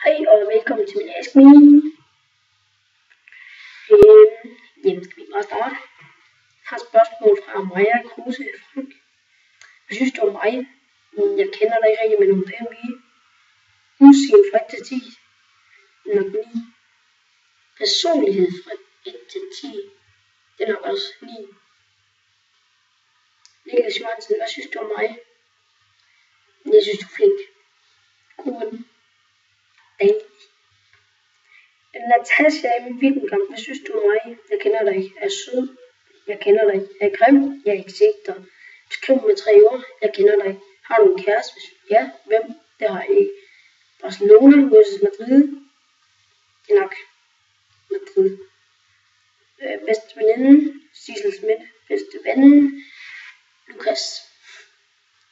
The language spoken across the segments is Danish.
Hej og velkommen til min Ask Me. Jamen skal vi bare starte. Jeg har et spørgsmål fra Maja Kruse Frank. Hvad synes du om mig? Jeg kender dig ikke rigtig, men hun er pæn pige. Hun siger fra 1 til 10. Nok 9. Personlighed fra 1 til 10. Den er også 9. Niklas Johansen, hvad synes du om mig? Jeg synes du er flink. God ven. Natasha M. Wittenkamp, hvad synes du om mig? Jeg kender dig ikke. Jeg er sød. Jeg kender dig. Jeg er grim. Jeg er ikke set dig. Skriv med 3 ord. Jeg kender dig. Har du en kæreste? Ja. Hvem? Det har jeg ikke. Barcelona vs. Madrid. Det er nok Madrid. Bedste veninde. Sissel Schmidt. Bedste ven. Lukas.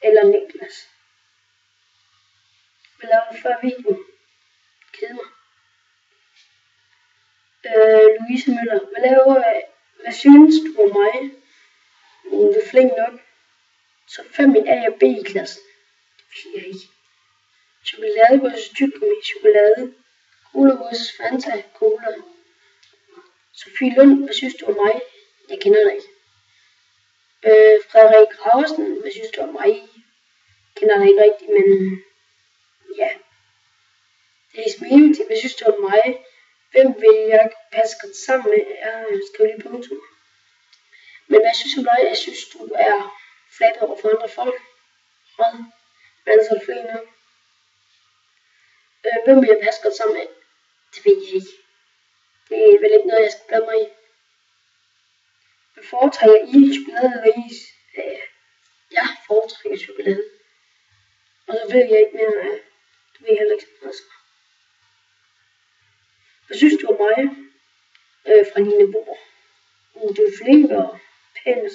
Eller Niklas. Hvad lavede du før videoen? Kede mig. Louise Møller, hvad synes du om mig? Du er flink nok. Så 5 i A og B i klassen. Det ved jeg ikke. Chokolade vs. tyggegummi, chokolade. Cola vs. Fanta, cola. Sofie Lund, hvad synes du om mig? Jeg kender dig ikke. Frederik Graversen, hvad synes du om mig? Jeg kender dig ikke rigtigt, men ja. Det er Smilti, hvad synes du om mig? Hvem vil jeg passe godt sammen med? Jeg skriver lige punktum. Men hvad synes du om dig? Jeg synes, du er flat over for andre folk. Men så er du flink nok. Hvem vil jeg passe godt sammen med? Det ved jeg ikke. Det er vel ikke noget, jeg skal blande mig i. Hvad foretrækker I? Chokolade eller is? Jeg foretrækker chokolade. Og så ved jeg ikke mere. Det ved jeg heller ikke så meget. Hvad synes du om mig? Fra Line Bohr. Du er flink og pæn.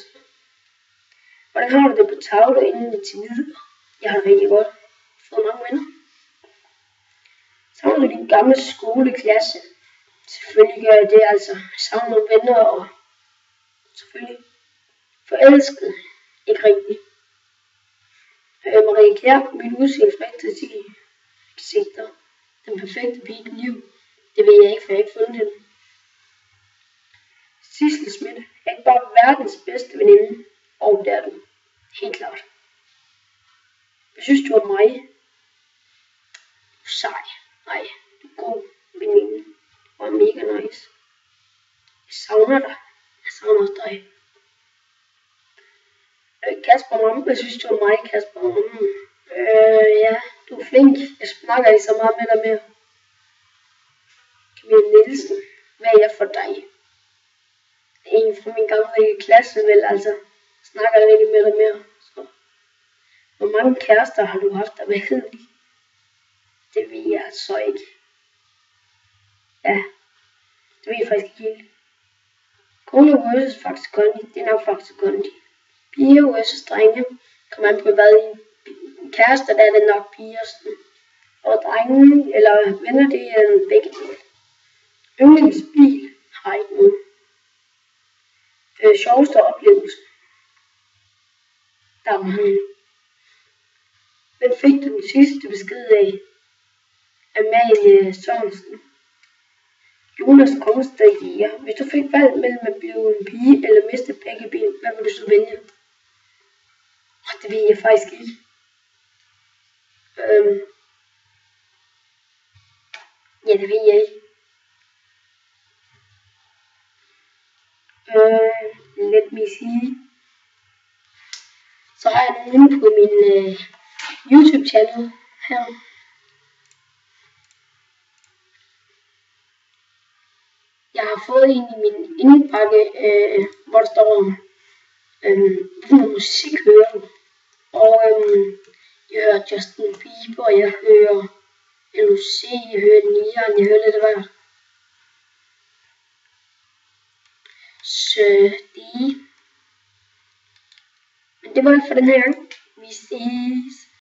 Hvordan har du det på tavle inden til videre? Jeg har det rigtig godt. Fået mange venner. Savner du din gamle skoleklasse? Selvfølgelig gør jeg det, altså. Jeg savner nogle venner og selvfølgelig forelsket. Ikke rigtigt. Marie Kjær, mit udseende fra 1 til 10. Ikke set dig. Den perfekte pige i dit liv. Det ved jeg ikke, for jeg har ikke fundet hende. Sissel Schmidt er ikke bare verdens bedste veninde. Og det er du. Helt klart. Hvad synes du om mig? Du er sej. Nej, du er god veninde. Du er mega nice. Jeg savner dig. Jeg savner også dig. Kasper Mam, hvad synes du om mig, Kasper Mam? Ja, du er flink. Jeg snakker ikke så meget med dig mere. Camille Nielsen, hvad er jeg for dig? En fra min gamle klasse, vel altså. Snakker ikke med dig mere. Så. Hvor mange kærester har du haft, og hvad hed de? Det ved jeg så ikke. Ja, det ved jeg faktisk ikke helt. Kone vs. Faxe Kondi, det er nok Faxe Kondi. Piger vs. drenge, kommer an på hvad i kærester, der er det nok piger. Og drenge, eller venner, det er begge dele. Yndlingsbil har ikke nogen. Sjoveste oplevelse. Der er mange. Hvem fik du den sidste besked af? Amalie Sørensen. Jonas Kongstad Jæger. Hvis du fik valgt mellem at blive en pige eller miste begge ben, hvad vil du så vælge? Det ved jeg faktisk ikke. Ja, det ved jeg ikke. Let me see. Så har jeg den inde på min YouTube channel her. Jeg har fået en i min indbakke, hvor der står hvilken musik hører du. Og jeg hører Justin Bieber, jeg hører LOC, jeg hører Nian, jeg hører lidt af hvert. Så det. Men det var alt for den her gang. Vi ses.